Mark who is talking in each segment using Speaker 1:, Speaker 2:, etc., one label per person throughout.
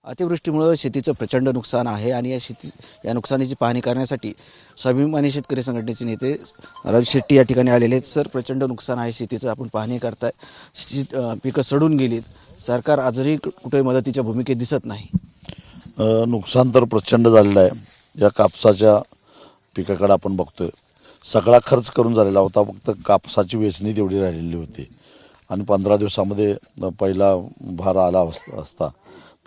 Speaker 1: अतिवृष्टीमुळे शेतीचं प्रचंड नुकसान आहे आणि या नुकसानीची पाहणी करण्यासाठी स्वाभिमानी शेतकरी संघटनेचे नेते राजू शेट्टी या ठिकाणी आलेले आहेत. सर, प्रचंड नुकसान आहे शेतीचं, आपण पाहणी करताय, पिकं सडून गेलीत, सरकार आजही कुठे मदतीच्या भूमिकेत दिसत नाही.
Speaker 2: नुकसान तर प्रचंड झालेलं आहे. या कापसाच्या पिकाकडे आपण बघतोय, सगळा खर्च करून झालेला होता, फक्त कापसाची वेचणी तेवढी राहिलेली होती आणि 15 दिवसामध्ये पहिला भार आला असता.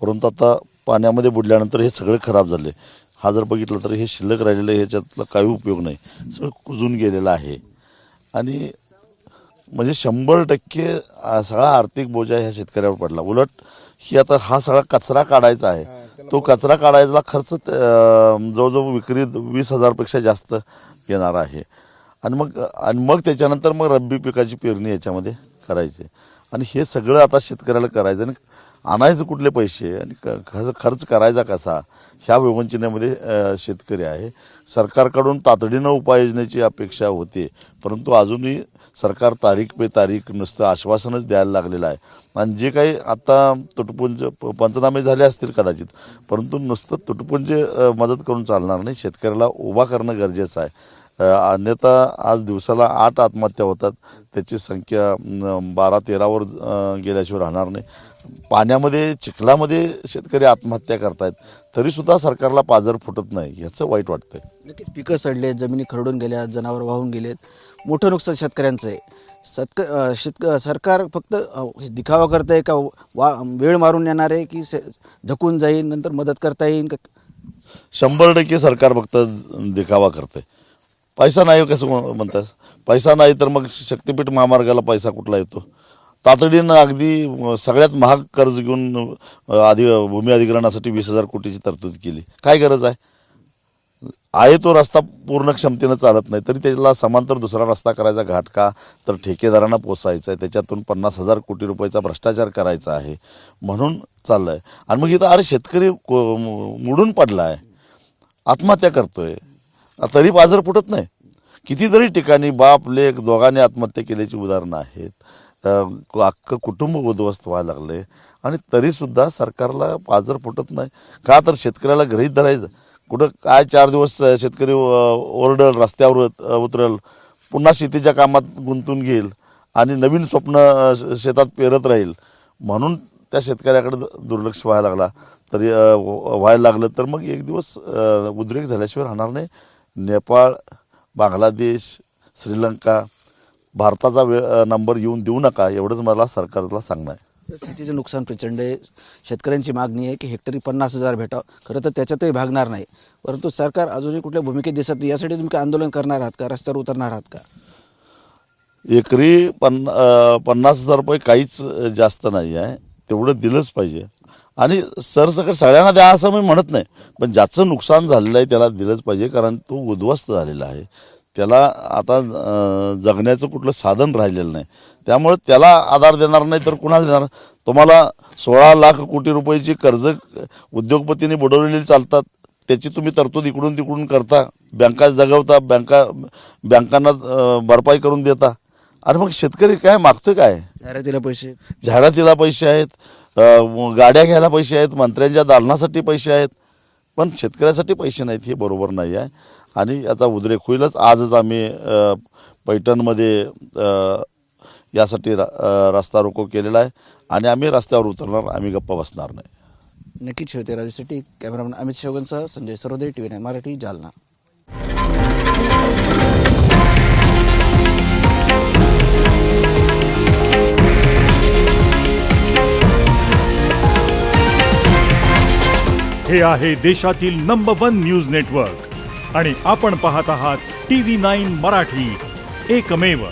Speaker 2: परंतु आता पाण्यामध्ये बुडल्यानंतर हे सगळे खराब झाले. हा जर बघितलं तर हे शिल्लक राहिलेलं, ह्याच्यातला काही उपयोग नाही, सगळं कुजून गेलेलं आहे. आणि म्हणजे 100% सगळा आर्थिक बोजा ह्या शेतकऱ्यावर पडला. उलट ही आता हा सगळा कचरा काढायचा आहे, तो कचरा काढायचा खर्च जवळजवळ विक्री 20,000पेक्षा जास्त येणार आहे. आणि मग त्याच्यानंतर मग रब्बी पिकाची पेरणी याच्यामध्ये करायची. आणि हे सगळं आता शेतकऱ्याला करायचं आणि आणायचं कुठले पैसे आणि खर्च करायचा कसा, ह्या विवंचनेमध्ये शेतकरी आहे. सरकारकडून तातडीनं उपाययोजनेची अपेक्षा होते, परंतु अजूनही सरकार तारीख पे तारीख नुसतं आश्वासनच द्यायला लागलेलं आहे. आणि जे काही आता तुटपुंज पंचनामे झाले असतील कदाचित, परंतु नुसतं तुटपुंज मदत करून चालणार नाही, शेतकऱ्याला उभा करणं गरजेचं आहे. अन्यथा आज दिवसाला 8 आत्महत्या होतात, त्याची संख्या 12-13वर गेल्याशिवाय राहणार नाही. पाण्यामध्ये चिखलामध्ये शेतकरी आत्महत्या करतायत, तरीसुद्धा सरकारला पाजर फुटत नाही, ह्याचं वाईट वाटतंय.
Speaker 1: नक्कीच पिकं सडलेत, जमिनी खरडून गेल्या, जनावर वाहून गेलेत, मोठं नुकसान शेतकऱ्यांचं आहे. सरकार फक्त दिखावा करत आहे का, वेळ मारून येणार आहे की धकून जाईल, नंतर मदत करता येईल का?
Speaker 2: 100% सरकार फक्त दिखावा करते. पैसा नाही कसं म्हणतात, पैसा नाही तर मग शक्तिपीठ महामार्गाला पैसा कुठला येतो? तातडीनं अगदी सगळ्यात महाग कर्ज घेऊन भूमी अधिग्रहणासाठी 20,000 कोटीची तरतूद केली. काय गरज आहे? तो रस्ता पूर्ण क्षमतेनं चालत नाही, तरी त्याला समांतर दुसरा रस्ता करायचा, घाट का तर ठेकेदारांना पोचायचा आहे, त्याच्यातून 50,000 कोटी रुपयाचा भ्रष्टाचार करायचा आहे म्हणून चाललं आहे. आणि मग इथं अरे शेतकरी मुडून पडला आहे, आत्महत्या करतोय, तरी बाजार फुटत नाही. कितीतरी ठिकाणी बाप लेक दोघांनी आत्महत्या केल्याची उदाहरणं आहेत. अख्खं कुटुंब उद्ध्वस्त व्हायला लागले आणि तरीसुद्धा सरकारला पाजर फुटत नाही. का तर शेतकऱ्याला गृहीत धरायचं, कुठं काय 4 दिवस शेतकरी ओरडल, रस्त्यावर उतरल, पुन्हा शेतीच्या कामात गुंतून घेईल आणि नवीन स्वप्न शेतात पेरत राहील, म्हणून त्या शेतकऱ्याकडे दुर्लक्ष व्हायला लागलं तर मग एक दिवस उद्रेक झाल्याशिवाय राहणार नाही. नेपाळ, बांगलादेश, श्रीलंका, भारताचा नंबर येऊन देऊ नका, एवढंच मला सरकारला सांगणं आहे.
Speaker 1: शेतीचं नुकसान प्रचंड आहे. शेतकऱ्यांची मागणी आहे की हेक्टरी 50,000 भेटावं. खरं तर त्याच्यातही भागणार नाही, परंतु सरकार अजूनही कुठल्या भूमिकेत दिसत नाही. यासाठी तुम्ही काय आंदोलन करणार आहात का, रस्त्यावर उतरणार आहात का?
Speaker 2: एकरी 50,000 रुपये काहीच जास्त नाही आहे, तेवढं दिलंच पाहिजे. आणि सरसकट सगळ्यांना द्या असं मी म्हणत नाही, पण ज्याचं नुकसान झालेलं आहे त्याला दिलंच पाहिजे, कारण तो उद्ध्वस्त झालेला आहे. त्याला आता जगण्याचं कुठलं साधन राहिलेलं नाही, त्यामुळे त्याला आधार देणार नाही तर कुणाला देणार? तुम्हाला 16 लाख कोटी रुपयाची कर्ज उद्योगपतींनी बुडवलेली चालतात, त्याची तुम्ही तरतूद इकडून तिकडून करता, बँका जगवता, बँकांना भरपाई करून देता. आणि मग शेतकरी काय मागतोय? काय जाहिरातीला पैसे आहेत, गाड्या घ्यायला पैसे आहेत, मंत्र्यांच्या दालनासाठी पैसे आहेत, पण शेतकऱ्यासाठी पैसे नाहीत, हे बरोबर नाही आहे. आणि याचा उद्रेक होईलच. आजच आम्ही पैठणमध्ये यासाठी रस्ता रोको केलेला आहे आणि आम्ही रस्त्यावर उतरणार, आम्ही गप्पा बसणार नाही.
Speaker 1: नक्कीच होते. राजू शेट्टी, कॅमेरामॅन अमित शेवगनसह संजय सरोदे, TV9 मराठी, जालना.
Speaker 3: हे आहे देशातील नंबर 1 न्यूज नेटवर्क आणि आपण पाहत आहात TV9 मराठी, एकमेव.